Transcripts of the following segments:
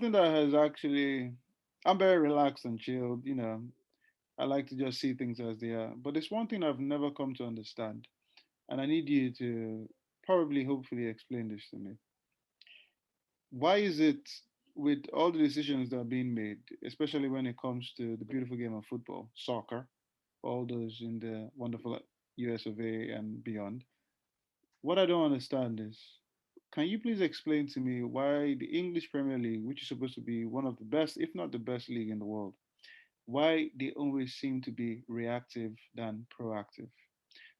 that has actually, I'm very relaxed and chilled, you know. I like to just see things as they are. But there's one thing I've never come to understand, and I need you to probably, hopefully, explain this to me. Why is it with all the decisions that are being made, especially when it comes to the beautiful game of football, soccer, all those in the wonderful US of A and beyond, what I don't understand is, can you please explain to me why the English Premier League, which is supposed to be one of the best, if not the best league in the world, why they always seem to be reactive than proactive?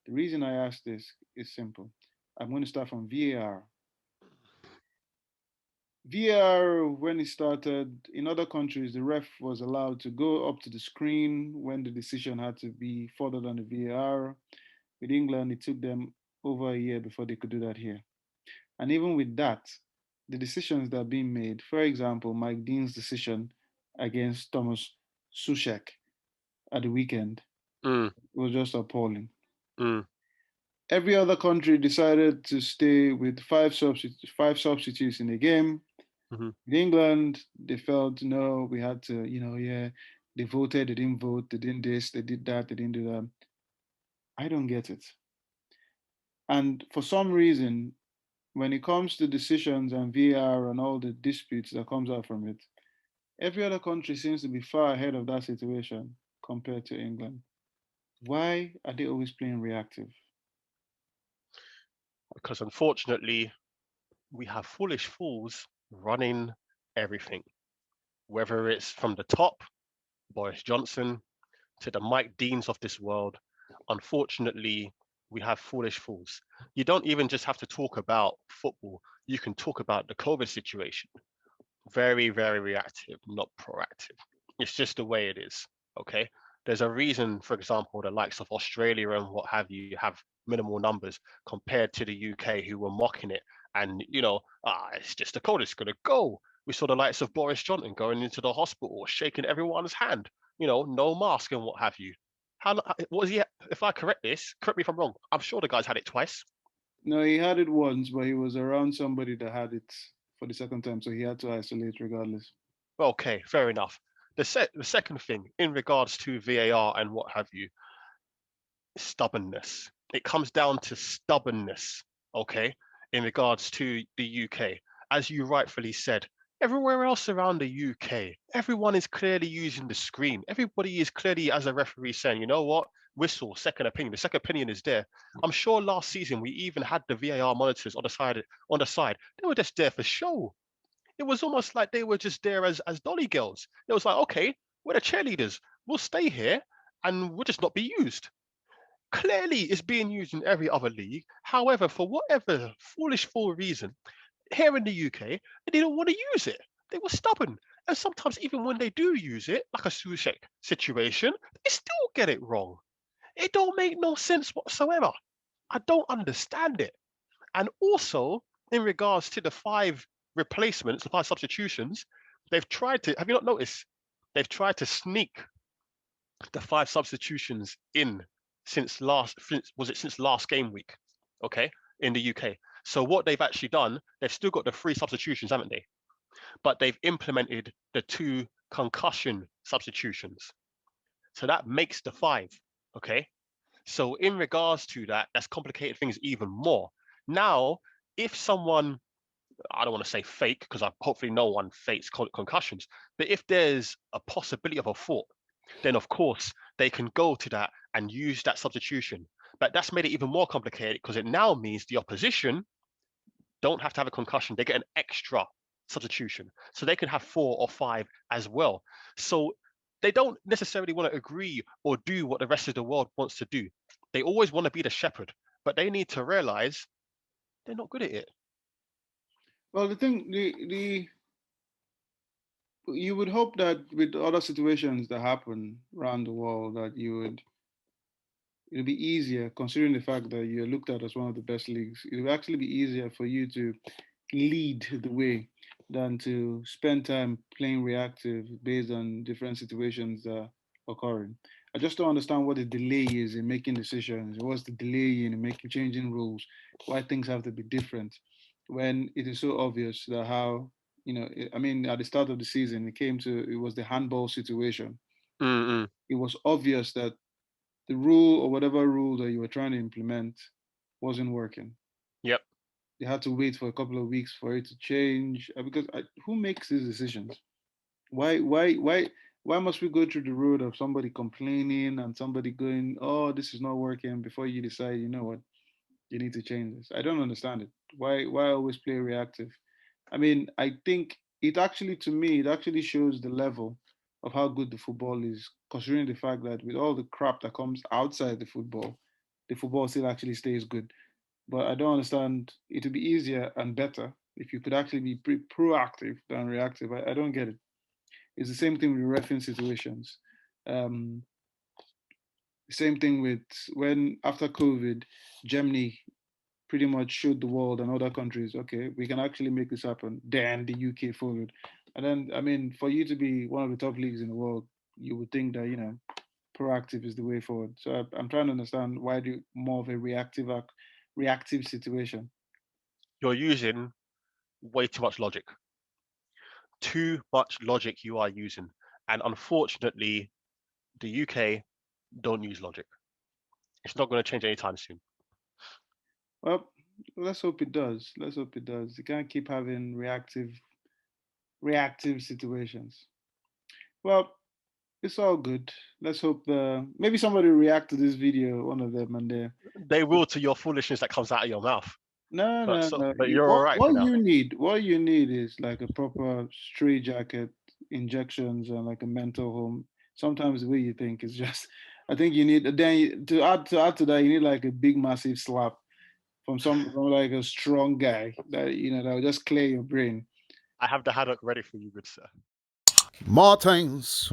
The reason I ask this is simple. I'm going to start from VAR. VAR, when it started, in other countries, the ref was allowed to go up to the screen when the decision had to be furthered on the VAR. With England, it took them over a year before they could do that here. And even with that, the decisions that are being made, for example, Mike Dean's decision against Thomas Sushek at the weekend, Mm, was just appalling. mm, Every other country decided to stay with five substitutes in the game. mm-hmm. In England, they felt no, we had to, yeah, they voted, they didn't vote, they didn't this, they did that, they didn't do that. I don't get it. And for some reason, when it comes to decisions and VR and all the disputes that comes out from it, every other country seems to be far ahead of that situation compared to England. Why are they always playing reactive? Because unfortunately, we have foolish fools running everything, whether it's from the top, Boris Johnson, to the Mike Deans of this world. Unfortunately, we have foolish fools. You don't even just have to talk about football. You can talk about the COVID situation. Very, very reactive, not proactive. It's just the way it is. Okay. There's a reason, for example, the likes of Australia and what have you have minimal numbers compared to the UK who were mocking it. And, it's just the code, it's going to go. We saw the likes of Boris Johnson going into the hospital, shaking everyone's hand, no mask and what have you. What was he? If I correct me if I'm wrong. I'm sure the guy's had it twice. No, he had it once, but he was around somebody that had it for the second time, so he had to isolate regardless. Okay, fair enough. The second thing in regards to VAR and what have you, stubbornness. It comes down to stubbornness, okay, in regards to the UK. As you rightfully said, everywhere else around the UK, everyone is clearly using the screen. Everybody is clearly, as a referee, saying, you know what? Whistle, second opinion. The second opinion is there. I'm sure last season we even had the VAR monitors on the side. On the side, they were just there for show. It was almost like they were just there as dolly girls. It was like, okay, we're the cheerleaders. We'll stay here and we'll just not be used. Clearly, it's being used in every other league. However, for whatever foolish fool reason, here in the UK, they didn't want to use it. They were stubborn. And sometimes, even when they do use it, like a Sushek situation, they still get it wrong. It don't make no sense whatsoever. I don't understand it. And also, in regards to the five replacements, the five substitutions, they've tried to, have you not noticed? They've tried to sneak the five substitutions in since last game week, okay, in the UK. So what they've actually done, they've still got the three substitutions, haven't they? But they've implemented the two concussion substitutions. So that makes the five, okay? So in regards to that, that's complicated things even more. Now, if someone, I don't want to say fake because hopefully no one fakes concussions, but if there's a possibility of a fault, then of course they can go to that and use that substitution. But that's made it even more complicated because it now means the opposition don't have to have a concussion. They get an extra substitution. So they can have four or five as well. So they don't necessarily want to agree or do what the rest of the world wants to do. They always want to be the shepherd, but they need to realize they're not good at it. Well, the thing, the you would hope that with other situations that happen around the world, that it'll be easier, considering the fact that you're looked at as one of the best leagues. It'll actually be easier for you to lead the way than to spend time playing reactive based on different situations occurring. I just don't understand what the delay is in making decisions. What's the delay in making changing rules? Why things have to be different when it is so obvious that how I mean, at the start of the season, it was the handball situation. Mm-mm. It was obvious that the rule or whatever rule that you were trying to implement wasn't working. Yep. They had to wait for a couple of weeks for it to change because who makes these decisions? Why, why, why, why must we go through the road of somebody complaining and somebody going, "Oh, this is not working," before you decide, you know what, you need to change this? I don't understand it. Why always play reactive? I mean, I think to me, it actually shows the level of how good the football is, considering the fact that with all the crap that comes outside the football still actually stays good. But I don't understand. It would be easier and better if you could actually be proactive than reactive. I don't get it. It's the same thing with reference situations. Um, Same thing with when after COVID, Germany pretty much showed the world and other countries, okay, we can actually make this happen. Then the UK followed. And then, I mean, for you to be one of the top leagues in the world, you would think that, proactive is the way forward. So I'm trying to understand why do more of a reactive situation. You're using way too much logic. Too much logic you are using. And unfortunately, the UK don't use logic. It's not going to change anytime soon. Well, let's hope it does. Let's hope it does. You can't keep having reactive situations. Well, it's all good. Let's hope maybe somebody react to this video, one of them, and They will to your foolishness that comes out of your mouth. no, no, no. But you're all right for now. What you need is like a proper straight jacket, injections, and like a mental home. Sometimes the way you think is just. I think you need to add to that you need like a big massive slap from like a strong guy that will just clear your brain. I have the haddock ready for you, good sir. Martins.